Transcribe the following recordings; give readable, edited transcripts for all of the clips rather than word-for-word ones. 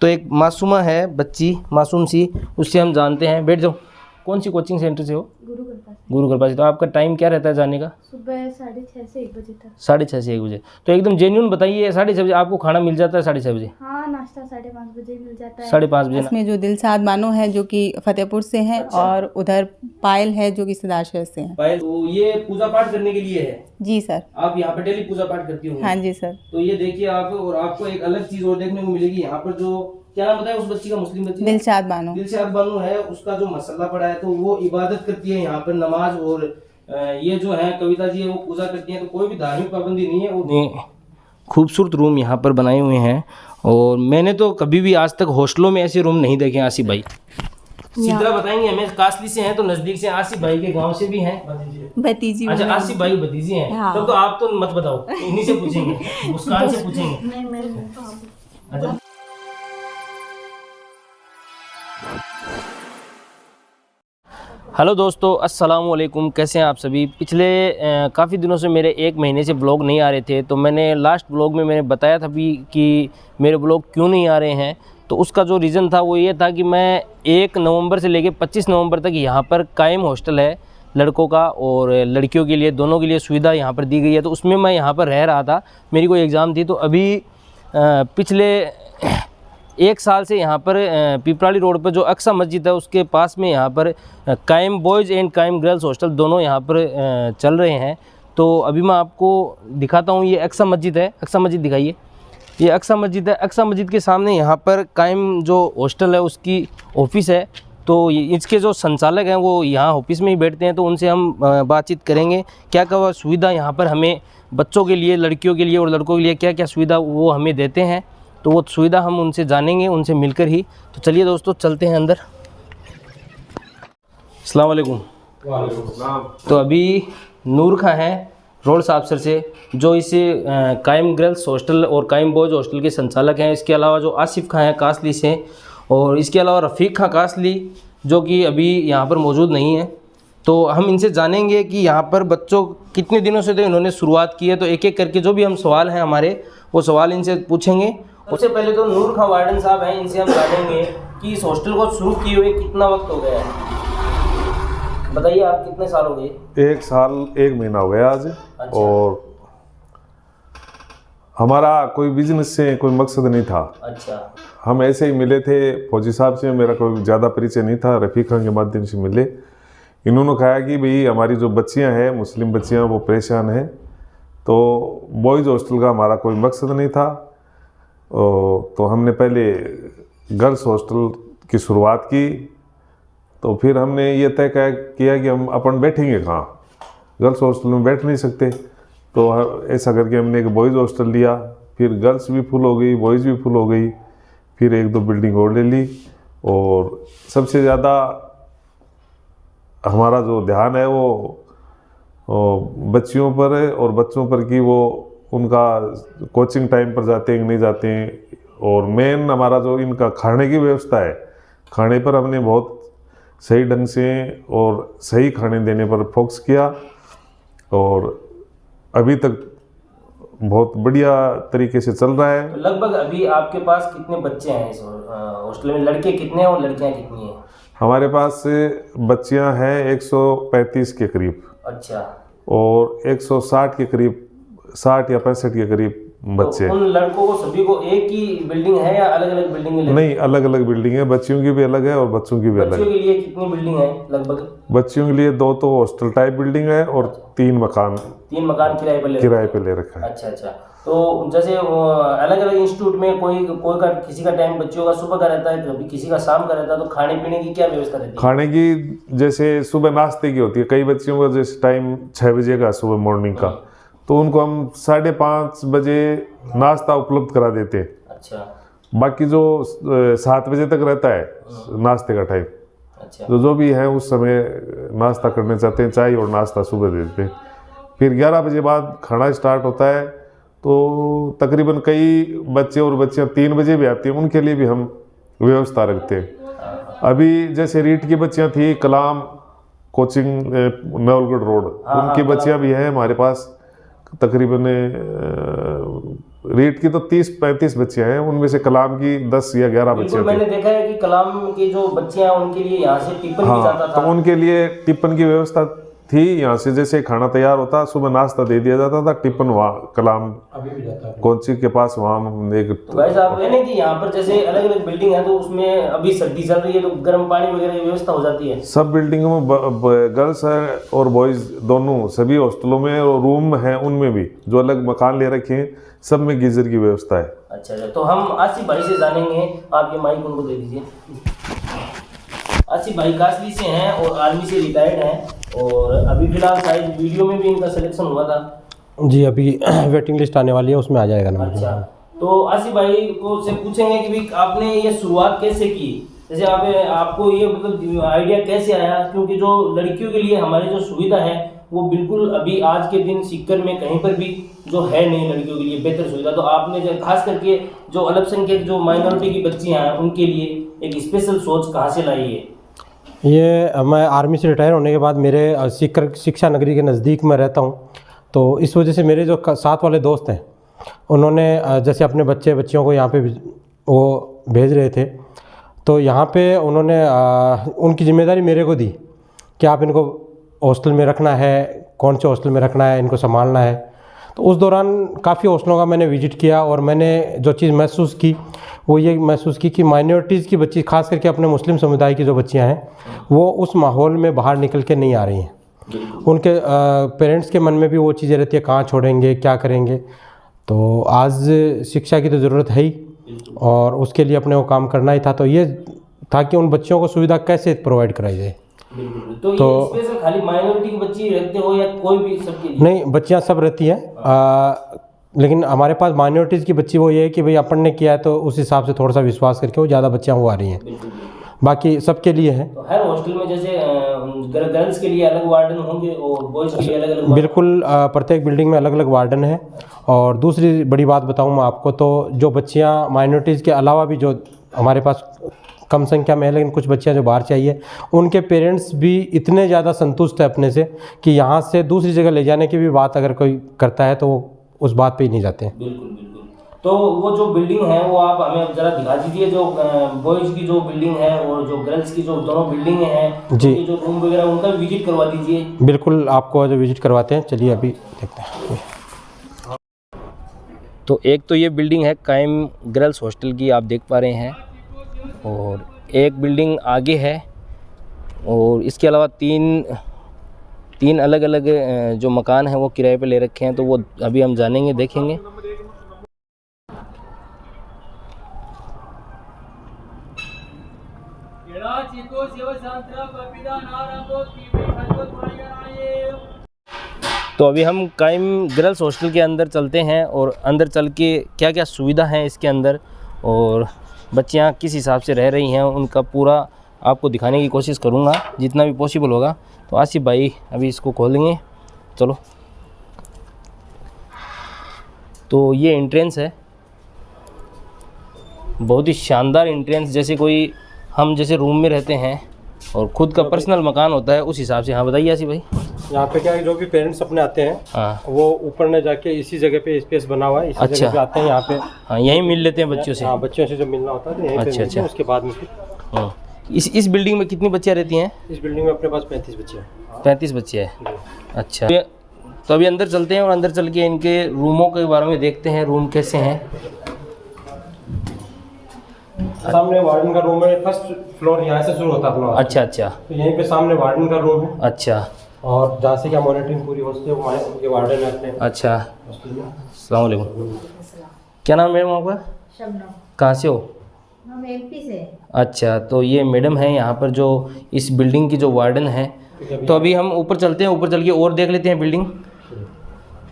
तो एक मासूमा है बच्ची, मासूम सी, उससे हम जानते हैं। बैठ जाओ। कौन सी कोचिंग सेंटर से हो? गुरु कृपा से। तो आपका टाइम क्या रहता है जाने का? सुबह 6:30 से 1 बजे तक। 6:30 से 1 बजे। तो एकदम जेन्युइन बताइए, 6:30 बजे आपको खाना मिल जाता है? 6:30 बजे? हाँ, नाश्ता 5:30 बजे मिल जाता है। 5:30 बजे। इसमें जो दिलशाद बानो है जो कि फतेहपुर से हैं। अच्छा। और उधर पायल है जो कि सदाशहर से हैं। पायल, तो ये पूजा पाठ करने के लिए है? जी सर। आप यहाँ पे डेली पूजा पाठ करती होंगी? हाँ जी सर। तो ये देखिए आप, और आपको एक अलग चीज और देखने को मिलेगी यहाँ पर। जो क्या नाम बताया उस बच्ची का, मुस्लिम बच्ची? दिलशाद बानो। दिलशाद बानो है, उसका जो मसला पड़ा है, तो वो इबादत करती है यहाँ पर, नमाज। और ये जो है कविता जी है वो पूजा करती है। तो कोई भी धार्मिक पाबंदी नहीं है। खूबसूरत रूम यहाँ पर बनाए हुए हैं, और मैंने तो कभी भी आज तक हॉस्टलों में ऐसे रूम नहीं देखे। आसिफ भाई सीधा बताएंगे, हमें कासली से हैं तो नजदीक से, आसिफ भाई के गांव से भी हैं, भतीजी। अच्छा आसिफ भाई भतीजी हैं। हाँ। तो आप तो मत बताओ, इन्हीं से पूछेंगे, मुस्कान से पूछेंगे। अच्छा। हेलो दोस्तों, अस्सलाम वालेकुम। कैसे हैं आप सभी? पिछले काफ़ी दिनों से मेरे 1 महीने से ब्लॉग नहीं आ रहे थे। तो मैंने लास्ट ब्लॉग में मैंने बताया था भी कि मेरे ब्लॉग क्यों नहीं आ रहे हैं। तो उसका जो रीज़न था वो ये था कि मैं 1 नवंबर से लेकर 25 नवंबर तक यहाँ पर कायम हॉस्टल है लड़कों का और लड़कियों के लिए, दोनों के लिए सुविधा यहाँ पर दी गई है। तो उसमें मैं यहाँ पर रह रहा था, मेरी कोई एग्ज़ाम थी। तो अभी पिछले 1 साल से यहाँ पर पिपराली रोड पर जो अक्सा मस्जिद है उसके पास में यहाँ पर कायम बॉयज़ एंड कायम गर्ल्स हॉस्टल दोनों यहाँ पर चल रहे हैं। तो अभी मैं आपको दिखाता हूँ। ये अक्सा मस्जिद है, अक्सा मस्जिद दिखाइए। ये अक्सा मस्जिद है। अक्सा मस्जिद के सामने यहाँ पर कायम जो हॉस्टल है उसकी ऑफिस है। तो इसके जो संचालक हैं वो यहाँ ऑफिस में ही बैठते हैं। तो उनसे हम बातचीत करेंगे, क्या क्या सुविधा यहाँ पर हमें बच्चों के लिए, लड़कियों के लिए और लड़कों के लिए क्या क्या सुविधा वो हमें देते हैं। तो वो सुविधा हम उनसे जानेंगे, उनसे मिलकर ही। तो चलिए दोस्तों चलते हैं अंदर। अस्सलाम वालेकुम। वालेकुम सलाम। तो अभी नूर खां हैं रोड साफसर से, जो इस कायम गर्ल्स हॉस्टल और कायम बॉयज़ हॉस्टल के संचालक हैं। इसके अलावा जो आसिफ खां हैं कासली से, और इसके अलावा रफ़ीक खां कासली जो कि अभी यहाँ पर मौजूद नहीं है। तो हम इनसे जानेंगे कि यहाँ पर बच्चों कितने दिनों से तो इन्होंने शुरुआत की है। तो एक एक करके जो भी हम सवाल हैं हमारे, वो सवाल इनसे पूछेंगे। सबसे पहले तो नूर खां वार्डन साहब हैं, इनसे हम जानेंगे कि इस हॉस्टल को शुरू किए हुए कितना वक्त हो गया है। बताइए आप, कितने साल हो गए? 1 साल 1 महीना हो गया आज। अच्छा। और हमारा कोई बिजनेस से कोई मकसद नहीं था। अच्छा। हम ऐसे ही मिले थे, फौजी साहब से मेरा कोई ज़्यादा परिचय नहीं था, रफ़ीक खान के माध्यम से मिले। इन्होंने कहा कि भाई हमारी जो बच्चियां हैं, मुस्लिम बच्चियां, वो परेशान हैं। तो बॉयज़ हॉस्टल का हमारा कोई मकसद नहीं था। तो हमने पहले गर्ल्स हॉस्टल की शुरुआत की। तो फिर हमने ये तय किया कि हम अपन बैठेंगे कहाँ, गर्ल्स हॉस्टल में बैठ नहीं सकते। तो ऐसा करके हमने एक बॉयज़ हॉस्टल लिया। फिर गर्ल्स भी फुल हो गई, बॉयज़ भी फुल हो गई। फिर 1-2 बिल्डिंग और ले ली। और सबसे ज़्यादा हमारा जो ध्यान है वो बच्चियों पर है, और बच्चों पर कि वो उनका कोचिंग टाइम पर जाते हैं कि नहीं जाते हैं। और मेन हमारा जो इनका खाने की व्यवस्था है, खाने पर हमने बहुत सही ढंग से और सही खाने देने पर फोकस किया। और अभी तक बहुत बढ़िया तरीके से चल रहा है। तो लगभग अभी आपके पास कितने बच्चे हैं इस हॉस्टल में? लड़के कितने हैं और लड़कियां कितनी हैं? हमारे पास बच्चियां हैं 135 के करीब। अच्छा। और 160 के करीब, 60 या 65 के करीब बच्चे। तो उन लड़कों को सभी को एक ही बिल्डिंग है या अलग अलग बिल्डिंग में? नहीं, अलग अलग बिल्डिंग है। बच्चियों की भी अलग है और बच्चों की भी अलग बच्चियों है। के लिए कितनी बिल्डिंग है लगभग? बच्चियों के लिए 2 तो हॉस्टल टाइप बिल्डिंग है और 3 मकान 3 मकान किराए पर ले रखा है। अच्छा अच्छा। तो जैसे अलग अलग इंस्टीट्यूट में कोई का किसी का टाइम बच्चों का सुबह का रहता है, कभी किसी का शाम का रहता है। तो खाने पीने की क्या व्यवस्था रहती है? खाने की जैसे सुबह नाश्ते की होती है। कई बच्चियों का जैसे टाइम 6 बजे का सुबह मॉर्निंग का, तो उनको हम 5:30 बजे नाश्ता उपलब्ध करा देते हैं। अच्छा। बाकी जो 7 बजे तक रहता है नाश्ते का टाइम, अच्छा। तो जो भी है उस समय नाश्ता करने चाहते हैं, चाय और नाश्ता सुबह दे देते हैं। फिर 11 बजे बाद खाना स्टार्ट होता है। तो तकरीबन कई बच्चे और बच्चियाँ 3 बजे भी आती हैं, उनके लिए भी हम व्यवस्था रखते हैं। अभी जैसे रीट की बच्चियाँ थी, कलाम कोचिंग नवलगढ़ रोड, उनकी बच्चियाँ भी हैं हमारे पास। तकरीबन रीट की तो 30-35 बच्चियां हैं, उनमें से कलाम की 10 या 11 बच्चियां मैंने देखा है कि कलाम की जो बच्चियां हैं उनके लिए यहाँ से टिफिन भी जाता था। तो उनके लिए टिफिन की व्यवस्था थी। यहाँ से जैसे खाना तैयार होता, सुबह नाश्ता दे दिया जाता था, टिफिन वहाँ कलाम कोची के पास वहाँ एक। तो भाई साहब यानी कि यहाँ पर जैसे अलग अलग बिल्डिंग है तो उसमें अभी सर्दी चल रही है तो गर्म पानी वगैरह की व्यवस्था हो जाती है। सब बिल्डिंगों में गर्ल्स है और बॉयज दोनों, सभी हॉस्टलों में और रूम हैं उनमें भी जो अलग मकान ले रखे हैं, सब में गीजर की व्यवस्था है। अच्छा, तो हम आसिफ भाई से जानेंगे। आप ये माइक उनको दे दीजिए। आसिफ भाई कासली से हैं और आर्मी से रिटायर्ड हैं और अभी फिलहाल शायद वीडियो में भी इनका सिलेक्शन हुआ था। जी, अभी वेटिंग लिस्ट आने वाली है, उसमें आ जाएगा ना। अच्छा, तो आसिफ भाई को से पूछेंगे कि भाई आपने ये शुरुआत कैसे की, जैसे आपको ये मतलब आइडिया कैसे आया, क्योंकि जो लड़कियों के लिए हमारी जो सुविधा है वो बिल्कुल अभी आज के दिन सीकर में कहीं पर भी जो है नहीं लड़कियों के लिए बेहतर सुविधा। तो आपने जो खास करके जो अल्पसंख्यक जो माइनॉरिटी की बच्चियां हैं उनके लिए एक स्पेशल सोच कहाँ से लाई है? ये मैं आर्मी से रिटायर होने के बाद मेरे सीकर शिक्षा नगरी के नज़दीक में रहता हूँ, तो इस वजह से मेरे जो साथ वाले दोस्त हैं उन्होंने जैसे अपने बच्चियों को यहाँ पे वो भेज रहे थे, तो यहाँ पे उन्होंने उनकी जिम्मेदारी मेरे को दी कि आप इनको हॉस्टल में रखना है, कौन से हॉस्टल में रखना है, इनको संभालना है। तो उस दौरान काफ़ी हॉस्टलों का मैंने विजिट किया और मैंने जो चीज़ महसूस की वो ये महसूस की कि माइनॉरिटीज़ की बच्ची, खास करके अपने मुस्लिम समुदाय की जो बच्चियां हैं वो उस माहौल में बाहर निकल के नहीं आ रही हैं। उनके पेरेंट्स के मन में भी वो चीज़ें रहती है, कहाँ छोड़ेंगे, क्या करेंगे। तो आज शिक्षा की तो ज़रूरत है ही और उसके लिए अपने को काम करना ही था। तो ये था कि उन बच्चों को सुविधा कैसे प्रोवाइड कराई जाए। तो ये स्पेशल खाली माइनॉरिटी की बच्ची रहते हो या कोई भी सबके लिए? नहीं, बच्चियां सब रहती हैं, लेकिन हमारे पास माइनॉरिटीज़ की बच्ची वो ये है कि भाई अपन ने किया है तो उस हिसाब से थोड़ा सा विश्वास करके वो ज़्यादा बच्चियां वो आ रही हैं, बाकी सबके लिए है। तो हर हॉस्टल में जैसे गर्ल्स के लिए अलग वार्डन होंगे और बॉयज़ के लिए अलग अलग? बिल्कुल, प्रत्येक बिल्डिंग में अलग अलग वार्डन है। और दूसरी बड़ी बात बताऊँ मैं आपको, तो जो बच्चियाँ माइनॉरिटीज़ के अलावा भी जो हमारे पास कम संख्या में है लेकिन कुछ बच्चियां जो बाहर चाहिए, उनके पेरेंट्स भी इतने ज़्यादा संतुष्ट है अपने से कि यहाँ से दूसरी जगह ले जाने की भी बात अगर कोई करता है तो वो उस बात पे ही नहीं जाते हैं। बिल्कुल बिल्कुल। तो वो जो बिल्डिंग है वो आप हमें ज़रा दिखा दीजिए, जो बॉयज़ की जो बिल्डिंग है और जो गर्ल्स की जो दोनों बिल्डिंगें हैं जी, जो रूम वगैरह उनका विजिट करवा दीजिए। बिल्कुल, आपको जो विजिट करवाते हैं, चलिए अभी देखते हैं। तो एक तो ये बिल्डिंग है कायम गर्ल्स हॉस्टल की, आप देख पा रहे हैं, और एक बिल्डिंग आगे है और इसके अलावा तीन अलग अलग जो मकान हैं वो किराए पे ले रखे हैं। तो वो अभी हम जानेंगे, देखेंगे। तो अभी हम कायम गर्ल्स हॉस्टल के अंदर चलते हैं और अंदर चल के क्या क्या सुविधा है इसके अंदर और बच्चियां किस हिसाब से रह रही हैं उनका पूरा आपको दिखाने की कोशिश करूंगा जितना भी पॉसिबल होगा। तो आसिफ भाई अभी इसको खोलेंगे, चलो। तो ये एंट्रेंस है, बहुत ही शानदार एंट्रेंस, जैसे कोई हम जैसे रूम में रहते हैं और ख़ुद का पर्सनल मकान होता है उस हिसाब से। हाँ बताइए आसिफ भाई। यहाँ पे क्या है, जो भी पेरेंट्स अपने आते हैं वो ऊपर न जाके इसी जगह पे स्पेस बना हुआ है, इसी जगह पे आते हैं यहाँ पे। हाँ, यहीं मिल लेते हैं बच्चों से। हाँ, बच्चों से जब मिलना होता है तो यहीं पे मिलते हैं, उसके बाद में फिर। इस बिल्डिंग में कितनी बच्चियाँ रहती हैं? इस बिल्डिंग में अपने पास 35 बच्चे हैं। 35 बच्चे हैं, अच्छा। तो अभी अंदर चलते हैं और अंदर चल के इनके रूमों के बारे में देखते हैं, रूम कैसे हैं। सामने वार्डन का रूम है, फर्स्ट फ्लोर यहाँ से शुरू होता है अपना। अच्छा अच्छा। तो यहीं पे सामने वार्डन का रूम है। अच्छा। और जहाँ से क्या मॉनिटरिंग पूरी होती है वो वार्डन रहते हैं। अच्छा, अस्सलाम वालेकुम। क्या नाम है मैडम आपका? शबनम। कहाँ से हो? हम एमपी से। अच्छा, तो ये मैडम है यहाँ पर जो इस बिल्डिंग की जो वार्डन है। तो अभी हम ऊपर चलते हैं, ऊपर चल के और देख लेते हैं बिल्डिंग,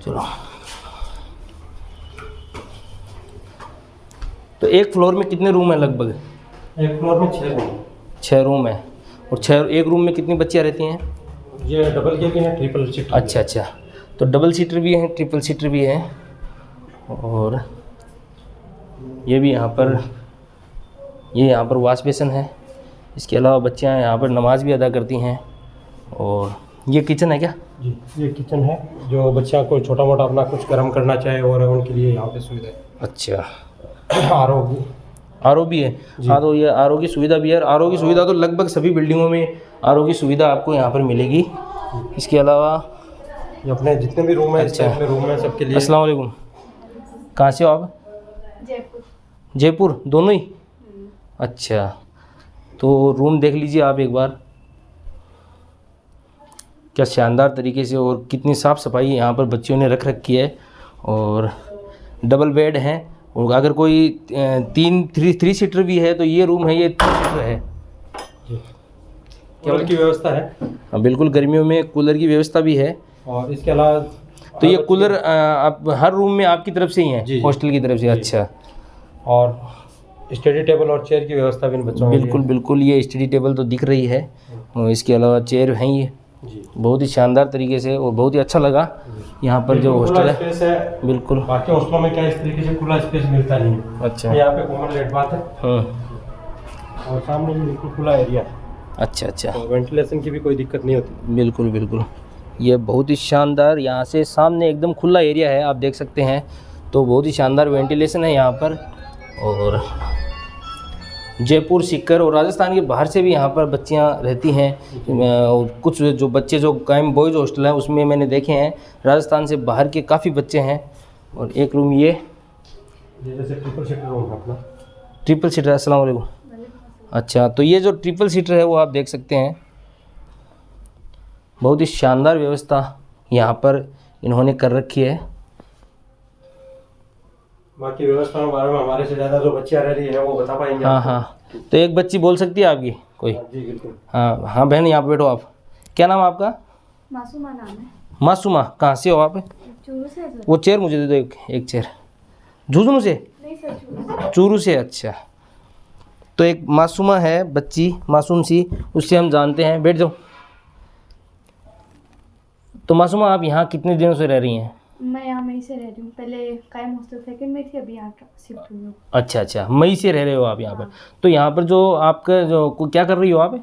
चलो। तो एक फ्लोर में कितने रूम है लगभग? एक फ्लोर में 6 रूम। 6 रूम है। और एक रूम में कितनी बच्चियाँ रहती हैं? ये डबल के भी हैं, ट्रिपल सीटर। अच्छा अच्छा। तो डबल सीटर भी है, ट्रिपल सीटर भी है। और ये भी यहाँ पर वॉश बेसिन है। इसके अलावा बच्चियाँ यहाँ पर नमाज़ भी अदा करती हैं और ये किचन है क्या? जी, ये किचन है, जो बच्चा कोई छोटा मोटा अपना कुछ गर्म करना चाहे और उनके लिए यहाँ पे सुविधा है। अच्छा, आरो भी है। हाँ, तो ये आरो की सुविधा भी है। आरो की सुविधा तो लगभग सभी बिल्डिंगों में आरो की सुविधा आपको यहाँ पर मिलेगी। इसके अलावा ये अपने जितने भी रूम है, अच्छा, अपने रूम है सबके लिए। अस्सलाम वालेकुम, कहाँ से हो आप? जयपुर। जयपुर दोनों ही? अच्छा, तो रूम देख लीजिए आप एक बार, क्या शानदार तरीके से और कितनी साफ़ सफाई यहाँ पर बच्चियों ने रख रखी है। और डबल बेड हैं, और अगर कोई थ्री सीटर भी है तो ये रूम है, ये 3 सीटर है। कूलर की व्यवस्था है। हाँ, बिल्कुल, गर्मियों में कूलर की व्यवस्था भी है। और इसके अलावा तो ये कूलर आप हर रूम में आपकी तरफ से ही है? हॉस्टल की तरफ से? अच्छा। और स्टडी टेबल और चेयर की व्यवस्था भी इन बच्चों के लिए। बिल्कुल बिल्कुल, ये स्टडी टेबल तो दिख रही है, और इसके अलावा चेयर हैं ये जी, बहुत ही शानदार तरीके से, और बहुत ही अच्छा लगा यहाँ पर जो हॉस्टल है। बिल्कुल, बाकी हॉस्टलों में क्या इस तरीके से खुला स्पेस मिलता नहीं है। अच्छा, यहाँ पे कॉमन लेट बात है। हाँ, और सामने भी बिल्कुल खुला एरिया है, अच्छा अच्छा, तो वेंटिलेशन की भी कोई दिक्कत नहीं होती। बिल्कुल बिल्कुल, ये बहुत ही शानदार, यहाँ से सामने एकदम खुला एरिया है, आप देख सकते हैं। तो बहुत ही शानदार वेंटिलेशन है यहाँ पर। और जयपुर, सीकर और राजस्थान के बाहर से भी यहाँ पर बच्चियाँ रहती हैं। और कुछ जो बच्चे जो कायम बॉयज़ हॉस्टल है उसमें मैंने देखे हैं, राजस्थान से बाहर के काफ़ी बच्चे हैं। और एक रूम ये जैसे ट्रिपल सीटर रूम है अपना। Triple seater. अस्सलाम वालेकुम। अच्छा, तो ये जो ट्रिपल सीटर है वो आप देख सकते हैं, बहुत ही शानदार व्यवस्था यहाँ पर इन्होंने कर रखी है। बाकी व्यवस्था के बारे में हमारे से ज़्यादा जो बच्चियाँ रह रही है वो बता पाएंगे। हाँ हाँ, तो एक बच्ची बोल सकती है आपकी कोई? जी बिल्कुल। हाँ हाँ बहन, यहाँ पे बैठो आप। क्या नाम है आपका? मासूमा नाम है। मासूमा, कहाँ से हो आप? चूरू से सर। वो चेयर मुझे दे दो, एक चेयर। झुंझुनू से? नहीं सर, चूरू से। चूरू से, अच्छा। तो एक मासूमा है बच्ची, मासूम सी, उससे हम जानते हैं। बैठ जाओ। तो मासूमा, आप यहाँ कितने दिनों से रह रही हैं? मैं यहाँ मई से रह रही हूँ। पहले कायम हॉस्टल सेकंड में थी, अभी यहाँ शिफ्ट हुई हूँ। अच्छा अच्छा, मई से रह रहे हो आप यहाँ पर। तो यहाँ पर जो आपका जो क्या कर रही हो आप?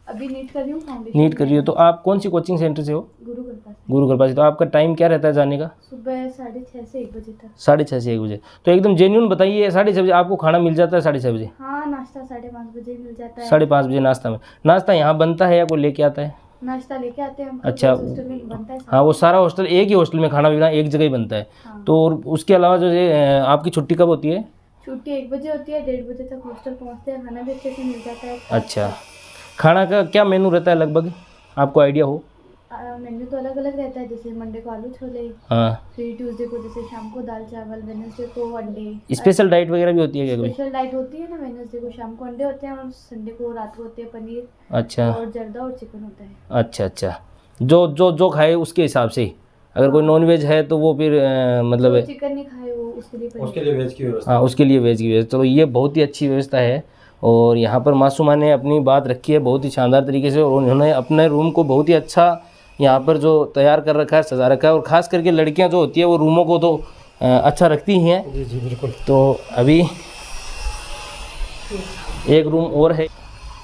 अभी नीट कर रही हूँ, फाउंडेशन। नीट कर रही हो। तो आप कौन सी कोचिंग सेंटर से हो? गुरु कृपा से। गुरु कृपा से। तो आपका टाइम क्या रहता है जाने का? सुबह 6:30 से 1 बजे तक। 6:30 से 1 बजे। तो एकदम जेन्यून बताइए, 6:30 बजे आपको खाना मिल जाता है? 6:30 बजे? हाँ, नाश्ता 5:30 बजे मिल जाता है। 5:30 बजे नाश्ता में? नाश्ता यहाँ बनता है या कोई लेके आता है? नाश्ता लेके आते हैं हम। अच्छा, हॉस्टल में बनता है। हाँ, वो सारा हॉस्टल, एक ही हॉस्टल में खाना पीना एक जगह ही बनता है। हाँ। तो और उसके अलावा जो है आपकी छुट्टी कब होती है? छुट्टी 1 बजे होती है, 1:30 बजे तक हॉस्टल पहुँचते हैं। खाना भी अच्छे से मिल जाता है। अच्छा, खाना का क्या मेनू रहता है लगभग, आपको आइडिया हो? मेन्यू तो अलग अलग रहता है, जैसे मंडे को आलू छोले, हाँ, फिर ट्यूसडे को जैसे शाम को दाल चावल, वेडनेसडे को अंडे। स्पेशल डाइट वगैरह भी होती है क्या कोई? स्पेशल डाइट होती है ना, वेडनेसडे को शाम को अंडे होते हैं, और संडे को रात को होते हैं पनीर अच्छा और जर्दा और चिकन होता है। अच्छा अच्छा, जो जो जो खाए उसके हिसाब से ही। अगर कोई नॉन वेज है तो वो फिर मतलब जो चिकन नहीं खाए वो उसके लिए पनीर। उसके लिए वेज की व्यवस्था। हाँ, उसके लिए वेज की व्यवस्था। तो ये बहुत ही अच्छी व्यवस्था है। और यहाँ पर मासूमा ने अपनी बात रखी है बहुत ही शानदार तरीके से, और उन्होंने अपने रूम को बहुत ही अच्छा यहाँ पर जो तैयार कर रखा है, सजा रखा है। और ख़ास करके लड़कियाँ जो होती है वो रूमों को तो अच्छा रखती ही हैं। जी जी बिल्कुल। तो अभी एक रूम और है,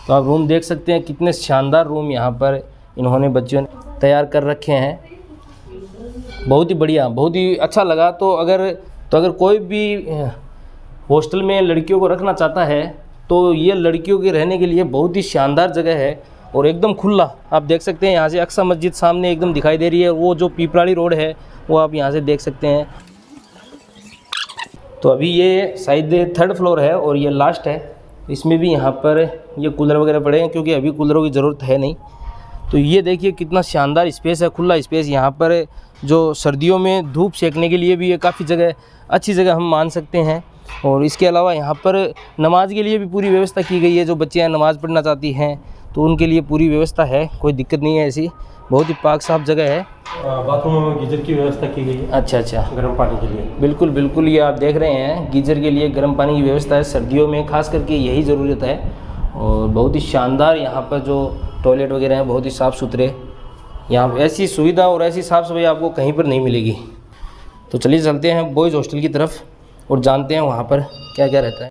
तो आप रूम देख सकते हैं, कितने शानदार रूम यहाँ पर इन्होंने बच्चों ने तैयार कर रखे हैं। बहुत ही बढ़िया, बहुत ही अच्छा लगा। तो अगर कोई भी हॉस्टल में लड़कियों को रखना चाहता है तो ये लड़कियों के रहने के लिए बहुत ही शानदार जगह है, और एकदम खुला। आप देख सकते हैं यहाँ से अक्सा मस्जिद सामने एकदम दिखाई दे रही है। वो जो पीपराड़ी रोड है वो आप यहाँ से देख सकते हैं। तो अभी ये शायद 3rd फ्लोर है और ये लास्ट है। इसमें भी यहाँ पर ये कूलर वगैरह पड़े हैं, क्योंकि अभी कूलरों की ज़रूरत है नहीं। तो ये देखिए कितना शानदार स्पेस है, खुला स्पेस। यहाँ पर जो सर्दियों में धूप सेकने के लिए भी ये काफ़ी जगह अच्छी जगह हम मान सकते हैं। और इसके अलावा यहाँ पर नमाज के लिए भी पूरी व्यवस्था की गई है। जो बच्चे नमाज़ पढ़ना चाहती हैं तो उनके लिए पूरी व्यवस्था है, कोई दिक्कत नहीं है ऐसी। बहुत ही पाक साफ जगह है। बाथरूम में गीजर की व्यवस्था की गई है। अच्छा अच्छा, गर्म पानी के लिए। बिल्कुल बिल्कुल, ये आप देख रहे हैं गीजर के लिए गर्म पानी की व्यवस्था है। सर्दियों में खास करके यही ज़रूरत है। और बहुत ही शानदार यहाँ पर जो टॉयलेट वगैरह हैं, बहुत ही साफ़ सुथरे। यहाँ ऐसी सुविधा और ऐसी साफ़ सफाई आपको कहीं पर नहीं मिलेगी। तो चलिए चलते हैं बॉयज़ हॉस्टल की तरफ और जानते हैं वहाँ पर क्या क्या रहता है।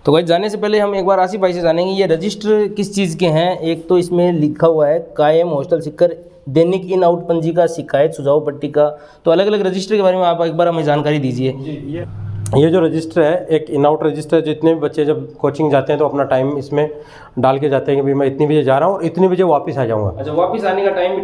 तो भाई जाने से पहले हम एक बार आसिफ भाई से जानेंगे ये रजिस्टर किस चीज़ के हैं। एक तो इसमें लिखा हुआ है कायम hostel Sikar Dainik in out पंजिका शिकायत सुझाव पट्टिका। तो अलग अलग रजिस्टर के बारे में आप एक बार हमें जानकारी दीजिए। ये जो रजिस्टर है एक इन आउट रजिस्टर, जितने भी बच्चे जब कोचिंग जाते हैं तो अपना टाइम इसमें डाल के जाते हैं कि भाई मैं इतनी बजे जा रहा हूँ और इतनी बजे वापस आ जाऊँगा। अच्छा, वापस आने का टाइम भी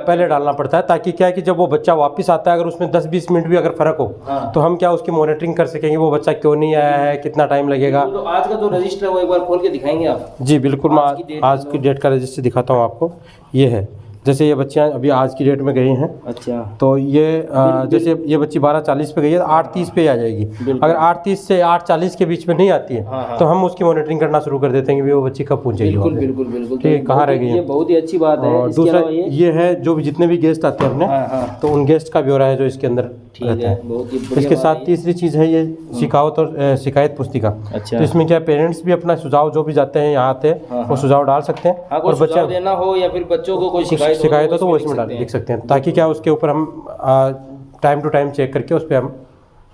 पहले डालना पड़ता है, ताकि क्या है कि जब वो बच्चा वापस आता है अगर उसमें 10-20 मिनट भी अगर फ़र्क हो तो हम क्या उसकी मॉनिटरिंग कर सकेंगे वो बच्चा क्यों नहीं आया है, कितना टाइम लगेगा। तो आज का जो रजिस्टर है वो एक बार खोल के दिखाएंगे आप? जी बिल्कुल, मैं आज की डेट का रजिस्टर दिखाता हूँ आपको। ये है, जैसे ये बच्चियाँ अभी आज की डेट में गई हैं। अच्छा, तो ये जैसे ये बच्ची 12:40 पे गई है, 8:30 पे आ जाएगी। अगर 8:30 से 8:40 के बीच में नहीं आती है तो हम उसकी मॉनिटरिंग करना शुरू कर देते हैं कि वो बच्ची कब पहुंचेगी। बिल्कुल बिल्कुल बिल्कुल, ठीक है, कहाँ रह गई है, ये बहुत ही अच्छी बात है। और दूसरा ये है जो भी जितने भी गेस्ट आते हैं अपने, तो उन गेस्ट का ब्यौरा है जो इसके अंदर रहता है। बहुत ही इसके साथ तीसरी चीज़ है ये शिकायत और शिकायत पुस्तिका। अच्छा, तो इसमें क्या पेरेंट्स भी अपना सुझाव जो भी जाते हैं यहाँ आते हैं वो सुझाव डाल सकते हैं, और बच्चा देना हो या फिर बच्चों को कोई शिकायत हो तो वो इसमें लिख सकते हैं, ताकि क्या उसके ऊपर हम टाइम टू टाइम चेक करके उस पर हम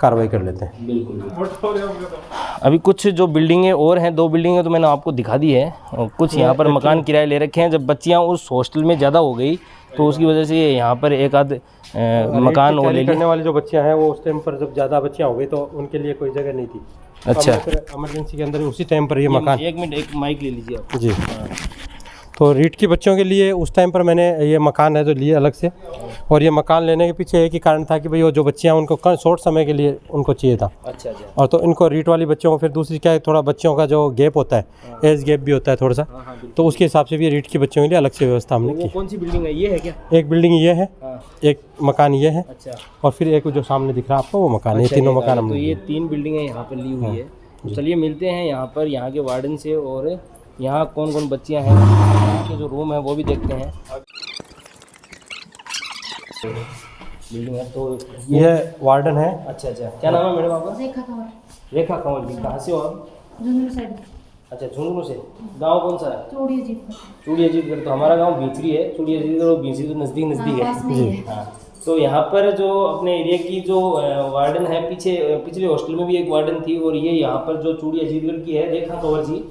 कार्रवाई कर लेते हैं। बिल्कुल। अभी कुछ जो बिल्डिंगें और हैं, 2 बिल्डिंगें तो मैंने आपको दिखा दी है, और कुछ यहाँ पर मकान किराए ले रखे हैं। जब बच्चियाँ उस हॉस्टल में ज़्यादा हो गई तो उसकी वजह से यहाँ पर एक आध मकान और ले करने वाली जो बच्चियाँ हैं वो उस टाइम पर जब ज़्यादा बच्चियाँ हो गई तो उनके लिए कोई जगह नहीं थी। अच्छा, इमरजेंसी के अंदर उसी टाइम पर ये मकान। एक मिनट, एक माइक ले लीजिए आप। जी, तो रीट की बच्चों के लिए उस टाइम पर मैंने ये मकान है जो लिए अलग से, और ये मकान लेने के पीछे एक ही कारण था कि भाई वो जो बच्चियाँ उनको शॉर्ट समय के लिए उनको चाहिए था। अच्छा अच्छा। और तो इनको रीट वाली बच्चों को फिर दूसरी क्या है, थोड़ा बच्चों का जो गैप होता है, एज गैप भी होता है थोड़ा सा, तो उसके हिसाब से भी रीट की बच्चों के लिए अलग से व्यवस्था हमने की। कौन सी बिल्डिंग है, ये है क्या? एक बिल्डिंग ये है, एक मकान ये है, अच्छा, और फिर एक जो सामने दिख रहा है आपको वो मकान है। ये तीनों मकान तो हमने ये 3 बिल्डिंगें यहाँ पर ली हुई है। तो चलिए मिलते हैं यहाँ पर, यहाँ के वार्डन से, और यहाँ कौन कौन बच्चियाँ हैं, उनके जो रूम है वो भी देखते हैं। बिल्डिंग है तो ये वार्डन है। अच्छा अच्छा, क्या नाम है मैडम आपका? रेखा कंवर, रेखा कंवर जी। कहाँ से हो आप? झुंझुनू साइड, अच्छा, झुंझुनू से। गांव कौन सा है? चूड़िया जीत पर। चूड़िया जीतगढ़। तो हमारा गांव भींचरी है। चूड़िया जीतगढ़ और भींचरी तो नज़दीक नज़दीक पास में ही है। है। हाँ, तो यहाँ पर जो अपने एरिया की जो वार्डन है, पिछले हॉस्टल में भी एक वार्डन थी, और ये यहाँ पर जो चूड़िया जीतगढ़ की है, रेखा कंवर जी।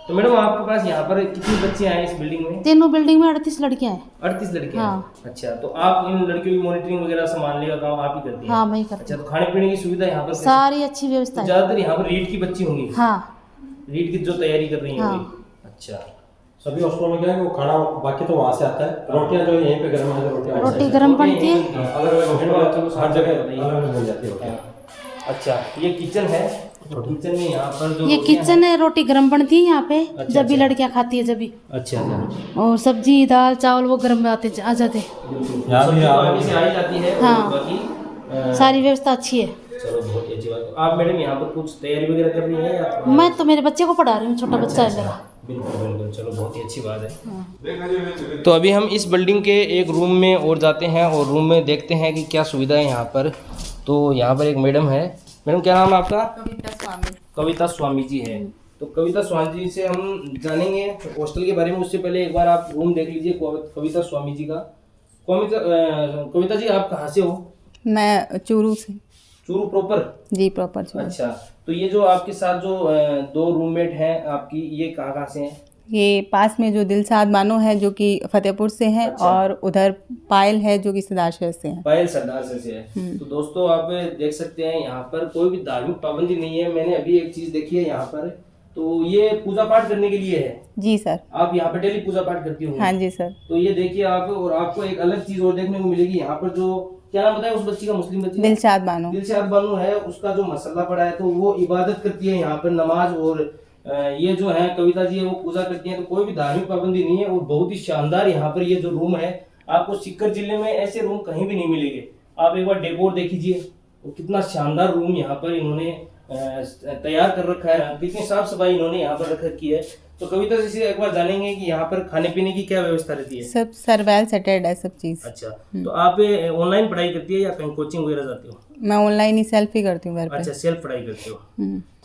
तो मैडम आपके पास यहाँ पर कितनी बच्चियाँ हैं इस बिल्डिंग में? तीनों बिल्डिंग में 38 लड़कियां हैं। 38 लड़कियाँ हैं। हाँ। अच्छा, तो आप इन लड़कियों की मॉनिटरिंग वगैरह संभालने का काम आप ही करती हैं? हाँ, मैं ही करती अच्छा, तो खाने पीने की सुविधा यहाँ पर सारी अच्छी व्यवस्था है। ज़्यादातर यहाँ पर रीट की बच्ची होंगी? हाँ, रीट की जो तैयारी कर रही हैं हाँ। वही। अच्छा, सभी हॉस्टलों में क्या है वो खाना बाकी तो वहाँ से आता है, रोटियाँ जो यहीं पे गर्म है, रोटी गर्म पड़ती है। अलग अलग हॉस्टल हर जगह अलग अलग मिल जाती है। अच्छा, ये किचन है। तो किचन में यहाँ पर जो ये किचन है, रोटी गर्म बनती है यहाँ पे। अच्छा, जब भी लड़कियाँ खाती है जब भी, अच्छा अच्छा, और सब्जी दाल चावल वो गर्म आ जाते यहाँ भी सब्जी तो आगे से आई जाती है। हाँ। और बाकी सारी व्यवस्था अच्छी है। चलो बहुत ही अच्छी बात। तो आप मैडम यहाँ पर कुछ तैयारी वगैरह कर रही हैं या? मैं तो मेरे बच्चे को पढ़ा रही हूँ, छोटा बच्चा है मेरा। बिल्कुल बिल्कुल, चलो बहुत ही अच्छी बात है। तो अभी हम इस बिल्डिंग के एक रूम में और जाते हैं, और रूम में देखते हैं कि क्या सुविधा है यहाँ पर। तो यहाँ पर एक मैडम है। मैडम क्या नाम है आपका? कविता स्वामी। कविता स्वामी जी है। तो कविता स्वामी जी से हम जानेंगे हॉस्टल के बारे में। उससे पहले एक बार आप रूम देख लीजिए कविता स्वामी जी का। कविता जी, आप कहाँ से हो? मैं चूरू से। चूरू प्रॉपर? जी, प्रॉपर चूरू। अच्छा, तो ये जो आपके साथ जो 2 रूममेट हैं आपकी, ये कहाँ से हैं? ये पास में जो दिलशाद बानो है जो कि फतेहपुर से है। अच्छा। और उधर पायल है जो कि सरदार शहर से है। पायल सरदार से है। तो दोस्तों आप देख सकते हैं यहाँ पर कोई भी धार्मिक पाबंदी नहीं है। मैंने अभी एक चीज देखी है यहाँ पर, तो ये पूजा पाठ करने के लिए है। जी सर। आप यहाँ पर डेली पूजा पाठ करती होंगी? हाँ जी सर। तो ये देखिए आप, और आपको एक अलग चीज और देखने को मिलेगी यहाँ पर। जो क्या नाम बताया उस बच्ची का, मुस्लिम बच्ची? दिलशाद बानो। दिलशाद बानो है। उसका जो मसला पड़ा है, तो वो इबादत करती है यहाँ पर, नमाज। और ये जो है कविता जी है वो पूजा करती हैं। तो कोई भी धार्मिक पाबंदी नहीं है। और बहुत ही शानदार यहाँ पर ये जो रूम है, आपको सीकर जिले में ऐसे रूम कहीं भी नहीं मिलेंगे। आप एक बार डेकोर देखिए, कितना शानदार रूम यहाँ पर इन्होंने तैयार कर रखा है, कितनी साफ सफाई इन्होंने यहाँ पर रख रखी है। तो कविता जी से एक बार जानेंगे कि यहाँ पर खाने पीने की क्या व्यवस्था रहती है? सब सर वेल सेटेड है सब चीज़। अच्छा, तो आप ऑनलाइन पढ़ाई करती है या कहीं कोचिंग वगैरह जाती हो? मैं ऑनलाइन ही सेल्फ ही करती हूँ घर पे। अच्छा, सेल्फ पढ़ाई करते हो।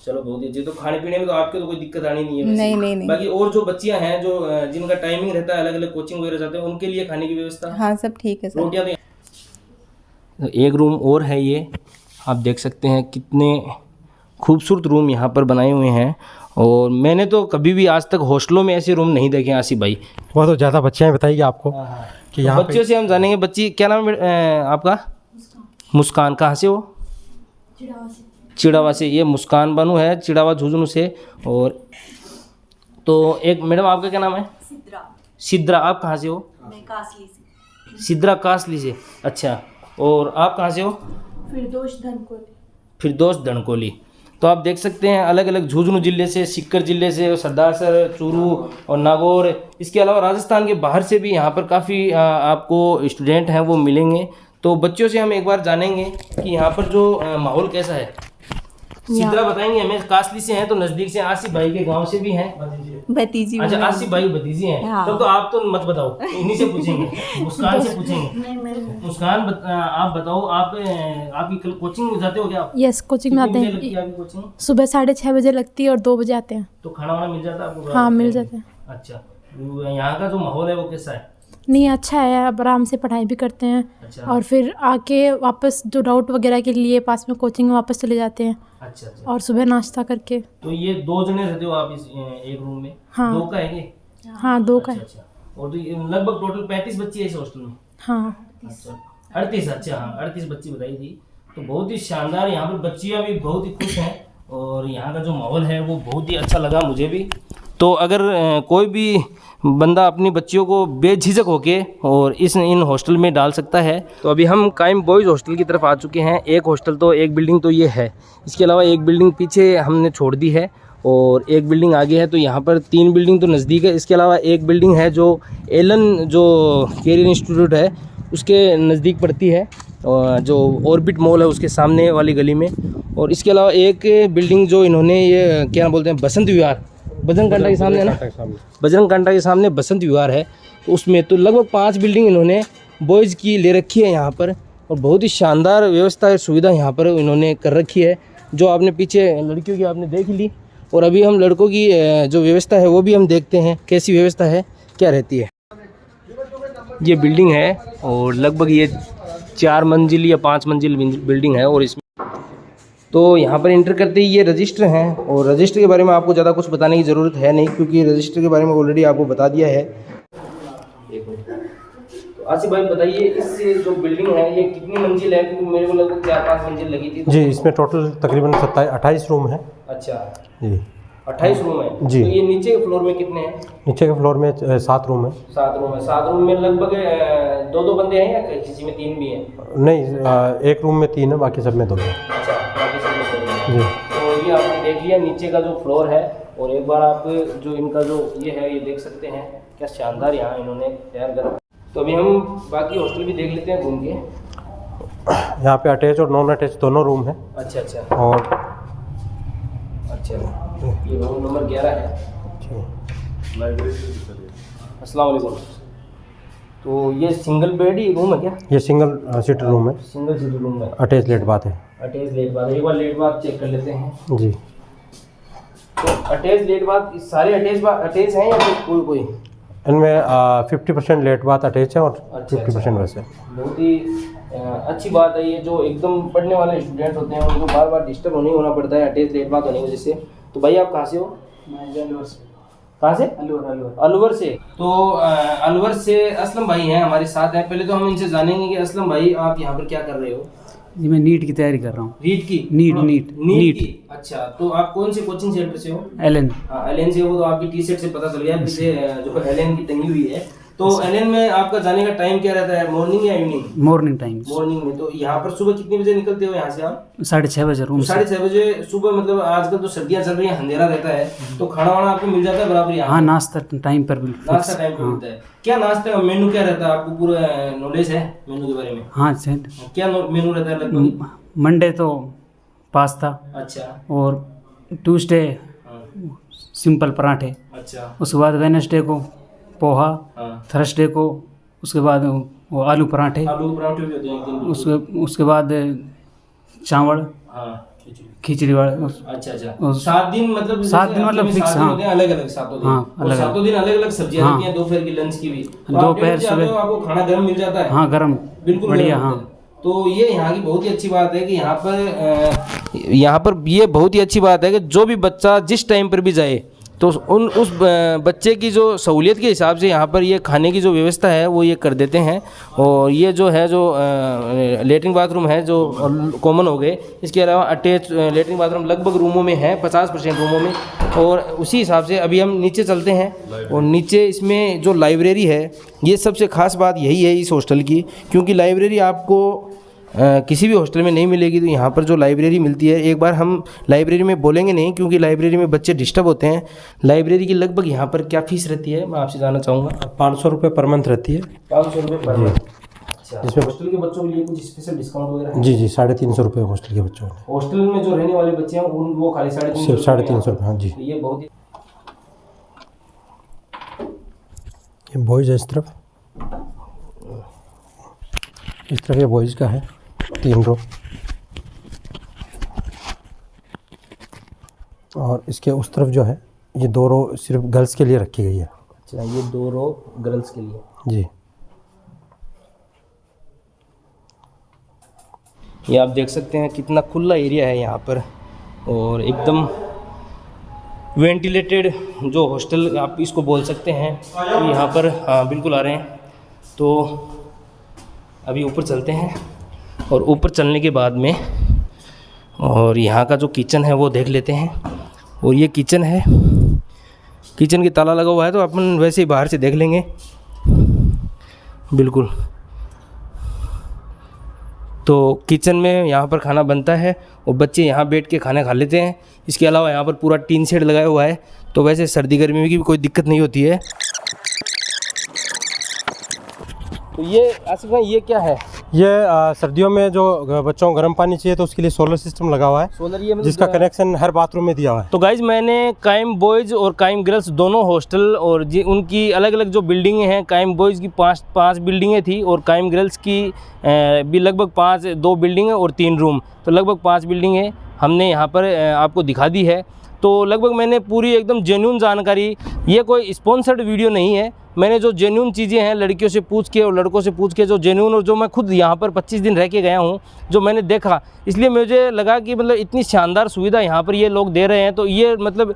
चलो बहुत ही अच्छी। तो खाने पीने में तो आपके तो कोई दिक्कत आनी नहीं है? नहीं नहीं नहीं। बाकी और जो बच्चियां हैं जो जिनका टाइमिंग रहता है, अलग अलग कोचिंग वगैरह जाते हैं, उनके लिए खाने की व्यवस्था? हाँ, सब ठीक है सर। रोटियां तो एक रूम और है ये, आप देख सकते हैं कितने खूबसूरत रूम यहाँ पर बनाए हुए हैं। और मैंने तो कभी भी आज तक हॉस्टलों में ऐसे रूम नहीं देखे आसिफ भाई। वो तो ज़्यादा बच्चे हैं, बताइए आपको कि यहाँ बच्चों से हम जानेंगे। बच्ची क्या नाम है आपका? मुस्कान। कहाँ से हो? चिड़ावा से। ये मुस्कान बानू है चिड़ावा झुंझुनू से। और तो एक मैडम आपका क्या नाम है? सिद्रा। आप कहाँ से हो? मैं कासली से। सिद्रा कासली से। अच्छा। और आप कहाँ से हो? फिरदौस धनकोली। तो आप देख सकते हैं अलग अलग झुंझुनू जिले से, सीकर जिले से, सरदारसर, चूरू और नागौर, इसके अलावा राजस्थान के बाहर से भी यहाँ पर काफ़ी आपको स्टूडेंट हैं वो मिलेंगे। तो बच्चों से हम एक बार जानेंगे कि यहाँ पर जो माहौल कैसा है। सिद्रा बताएंगे हमें, कासली से हैं तो नज़दीक से, आसिफ भाई के गांव से भी हैं। भतीजी। अच्छा, आसिफ भाई भतीजी हैं। हाँ। तो आप तो मत बताओ, इन्हीं से पूछेंगे, मुस्कान से पूछेंगे। मुस्कान आप बताओ, आप आपकी कल कोचिंग में जाते हो क्या आप? यस, कोचिंग में आते कितने बजे लगती है हैं। आपकी कोचिंग? सुबह 6:30 बजे लगती है और 2 बजे आते हैं। तो खाना वाना मिल जाता है आपको? हाँ, मिल जाता है। अच्छा, यहाँ का जो माहौल है वो कैसा है? नहीं, अच्छा है, आप आराम से पढ़ाई भी करते हैं। अच्छा। और फिर आके वापस जो डाउट वगैरह के लिए पास में कोचिंग में वापस चले जाते हैं। अच्छा अच्छा। और सुबह नाश्ता करके। तो ये 2 जने रहते हो आप इस एक रूम में? हाँ। 2 का है ये? हाँ, 2 का अच्छा है। अच्छा। और तो ये लगभग टोटल 35 बच्चे हैं इस हॉस्टल में? हाँ। अच्छा, 38। अच्छा, हाँ 38 बच्ची बताई थी। तो बहुत ही शानदार, यहाँ पर बच्चियाँ भी बहुत ही खुश हैं और यहाँ का जो माहौल है वो बहुत ही अच्छा लगा मुझे भी। तो अगर कोई भी बंदा अपनी बच्चियों को बेझिझक होके और इन हॉस्टल में डाल सकता है। तो अभी हम कायम बॉयज़ हॉस्टल की तरफ आ चुके हैं। एक हॉस्टल तो एक बिल्डिंग तो ये है, इसके अलावा एक बिल्डिंग पीछे हमने छोड़ दी है और एक बिल्डिंग आगे है। तो यहाँ पर 3 बिल्डिंग तो नज़दीक है। इसके अलावा एक बिल्डिंग है जो एलन जो कैरियर इंस्टीट्यूट है उसके नज़दीक पड़ती है, और जो ऑर्बिट मॉल है उसके सामने वाली गली में। और इसके अलावा एक बिल्डिंग जो इन्होंने ये क्या बोलते हैं, बसंत विहार, बजरंग कांटा के सामने है ना, बजरंग कांटा के सामने बसंत विहार है। तो उसमें तो लगभग 5 बिल्डिंग इन्होंने बॉयज़ की ले रखी है यहाँ पर। और बहुत ही शानदार व्यवस्था है, सुविधा यहाँ पर इन्होंने कर रखी है। जो आपने पीछे लड़कियों की आपने देख ली, और अभी हम लड़कों की जो व्यवस्था है वो भी हम देखते हैं कैसी व्यवस्था है, क्या रहती है। ये बिल्डिंग है और लगभग ये 4 मंजिल या 5 मंजिल बिल्डिंग है। और इसमें तो यहाँ पर इंटर करते ही ये रजिस्टर हैं, और रजिस्टर के बारे में आपको ज़्यादा कुछ बताने की ज़रूरत है नहीं, क्योंकि रजिस्टर के बारे में ऑलरेडी आपको बता दिया है। तो आसिफ भाई बताइए, इस जो बिल्डिंग है ये कितनी मंजिल है? क्योंकि मेरे को लगभग 4-5 मंजिल लगी थी। जी, इसमें टोटल तकरीबन 28 रूम है। अच्छा जी, 28 रूम है जी। तो ये नीचे के फ्लोर में कितने हैं? नीचे के फ्लोर में 7 रूम है। 7 रूम है। 7 रूम में लगभग 2-2 बंदे हैं या किसी में 3 भी हैं? नहीं, एक रूम में 3 है, बाकी सब में 2 है। अच्छा, बाकी सब में 2 हैं। जी। तो ये आपने देख लिया नीचे का जो फ्लोर है, और एक बार आप जो इनका जो ये है ये देख सकते हैं, क्या शानदार यहाँ इन्होंने तैयार करा। तो अभी हम बाकी हॉस्टल भी देख लेते हैं घूम के। यहाँ पे अटैच और नॉन अटैच दोनों रूम है। अच्छा अच्छा। और अच्छा, ये रूम नंबर 11 है। अस्सलाम वालेकुम। तो ये सिंगल बेड ही रूम है क्या? ये सिंगल सीटर रूम है, सिंगल सीटर रूम है, अटैच लेट बाथ है। Attached bath. एक बार लेट बाथ चेक कर लेते हैं। जी। तो अटैच लेट बाथ सारे अटैच हैं या फिर कोई कोई? इनमें 50% लेट बाथ अटैच है और अच्छा, 50% वैसे। बहुत ही अच्छी बात है। ये जो एकदम पढ़ने वाले स्टूडेंट होते हैं उनको बार बार डिस्टर्ब नहीं होना पड़ता है अटैच लेट बाथ होने की वजह से। तो भाई आप कहाँ से हो? कहाँ से? अलवर से। तो अलवर से असलम भाई हैं हमारे साथ हैं। पहले तो हम इनसे जानेंगे कि असलम भाई आप यहाँ पर क्या कर रहे हो? जी, मैं नीट की तैयारी कर रहा हूँ। नीट की? नीट की। अच्छा, तो आप कौन से कोचिंग सेंटर से हो? एलन। हाँ, एलन से हो। तो आपकी टी शर्ट से पता चल गया पीछे जो एलन की टंगी हुई है। तो एलन में आपका जाने का टाइम क्या रहता है, मॉर्निंग या इवनिंग? Morning time. मॉर्निंग में। तो यहाँ पर सुबह कितने बजे निकलते हो यहाँ से आप? 6:30 बजे रूम से। 6:30 बजे सुबह। मतलब आजकल तो सर्दियाँ चल रही हैं, अंधेरा रहता है, तो खाना वाना आपको मिल जाता है बराबर यहाँ? हाँ, नाश्ता टाइम पर भी। नाश्ता टाइम पर मिलता है। क्या नाश्ते का मेनू क्या रहता है, आपको पूरा नॉलेज है मेनू के बारे में? हाँ, क्या मेनू रहता है लगभग? मंडे तो पास्ता। अच्छा। और ट्यूसडे सिंपल पराठे। अच्छा। उसके बाद वेडनेसडे को पोहा। थर्सडे को उसके बाद वो आलू पराठे। आलू पराठे भी होते हैं एक दिन। उसके बाद चावल, खिचड़ी वाले। अच्छा अच्छा। 7 दिन मतलब 7 दिन मतलब फिक्स। हाँ, अलग अलग 7 दिन। हाँ, अलग 7 दिन अलग अलग सब्जियां रहती हैं, दोपहर की लंच की भी। दोपहर सुबह आपको खाना गर्म मिल जाता है? हाँ, गर्म बिल्कुल बढ़िया। गर्म हाँ। होता है। तो ये यहाँ की बहुत ही अच्छी बात है कि यहाँ पर ये बहुत ही अच्छी बात है कि जो भी बच्चा जिस टाइम पर भी जाए तो उस बच्चे की जो सहूलियत के हिसाब से यहाँ पर ये खाने की जो व्यवस्था है वो ये कर देते हैं। और ये जो है जो लेटरिन बाथरूम है जो कॉमन हो गए, इसके अलावा अटैच लेटरिन बाथरूम लगभग रूमों में है, 50% रूमों में। और उसी हिसाब से अभी हम नीचे चलते हैं और नीचे इसमें जो लाइब्रेरी है, ये सबसे ख़ास बात यही है इस हॉस्टल की, क्योंकि लाइब्रेरी आपको किसी भी हॉस्टल में नहीं मिलेगी। तो यहाँ पर जो लाइब्रेरी मिलती है, एक बार हम लाइब्रेरी में बोलेंगे नहीं क्योंकि लाइब्रेरी में बच्चे डिस्टर्ब होते हैं। लाइब्रेरी की लगभग यहाँ पर क्या फ़ीस रहती है, मैं आपसे जानना चाहूँगा। 500 रुपये पर मंथ रहती है। 500 रुपये पर मंथ। अच्छा, जिसमें हॉस्टल के बच्चों के लिए कुछ स्पेशल डिस्काउंट वगैरह है? जी 350 रुपये हॉस्टल के बच्चों में। हॉस्टल में जो रहने वाले बच्चे हैं वो खाली 350 सिर्फ 350 रुपये। हाँ जी। तो ये बहुत ही ये बॉयज़ है इस तरफ ये बॉयज़ का है 3 रो, और इसके उस तरफ जो है ये 2 रो सिर्फ गर्ल्स के लिए रखी गई है। अच्छा, ये 2 रो गर्ल्स के लिए। जी। ये आप देख सकते हैं कितना खुला एरिया है यहाँ पर, और एकदम वेंटिलेटेड जो हॉस्टल आप इसको बोल सकते हैं। तो यहाँ पर हाँ बिल्कुल आ रहे हैं। तो अभी ऊपर चलते हैं और ऊपर चलने के बाद में और यहाँ का जो किचन है वो देख लेते हैं। और ये किचन है, किचन की ताला लगा हुआ है तो अपन वैसे ही बाहर से देख लेंगे। बिल्कुल, तो किचन में यहाँ पर खाना बनता है और बच्चे यहाँ बैठ के खाना खा लेते हैं। इसके अलावा यहाँ पर पूरा टीन शेड लगाया हुआ है, तो वैसे सर्दी गर्मी की भी कोई दिक्कत नहीं होती है। तो ये आसिफ भाई ये क्या है? ये सर्दियों में जो बच्चों को गर्म पानी चाहिए तो उसके लिए सोलर सिस्टम लगा हुआ है, सोलर, ये मतलब जिसका कनेक्शन हर बाथरूम में दिया हुआ है। तो गाइज मैंने कायम बॉयज़ और कायम गर्ल्स दोनों हॉस्टल और उनकी अलग अलग जो बिल्डिंगें हैं, कायम बॉयज़ की पाँच बिल्डिंगें थी और कायम गर्ल्स की भी लगभग 2 बिल्डिंगें और 3 रूम, तो लगभग 5 बिल्डिंगें हमने यहाँ पर आपको दिखा दी है। तो लगभग मैंने पूरी एकदम जेन्युइन जानकारी, ये कोई स्पॉन्सर्ड वीडियो नहीं है, मैंने जो जेन्युइन चीज़ें हैं लड़कियों से पूछ के और लड़कों से पूछ के जो जेन्युइन, और जो मैं खुद यहाँ पर 25 दिन रह के गया हूँ, जो मैंने देखा, इसलिए मुझे लगा कि मतलब इतनी शानदार सुविधा यहाँ पर ये लोग दे रहे हैं, तो ये मतलब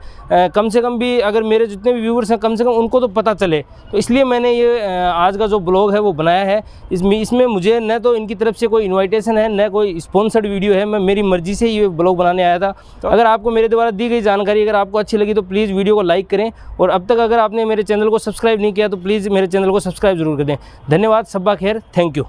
कम से कम भी अगर मेरे जितने भी व्यूवर्स हैं कम से कम उनको तो पता चले, तो इसलिए मैंने ये आज का जो ब्लॉग है वो बनाया है। इसमें मुझे न तो इनकी तरफ से कोई इन्वाइटेशन है, न कोई स्पॉन्सर्ड वीडियो है, मैं मेरी मर्ज़ी से ये ब्लॉग बनाने आया था। तो अगर आपको मेरे द्वारा दी गई जानकारी अगर आपको अच्छी लगी तो प्लीज़ वीडियो को लाइक करें, और अब तक अगर आपने मेरे चैनल को सब्सक्राइब नहीं किया तो प्लीज़ मेरे चैनल को सब्सक्राइब जरूर कर दें। धन्यवाद, सब्बा खैर, थैंक यू।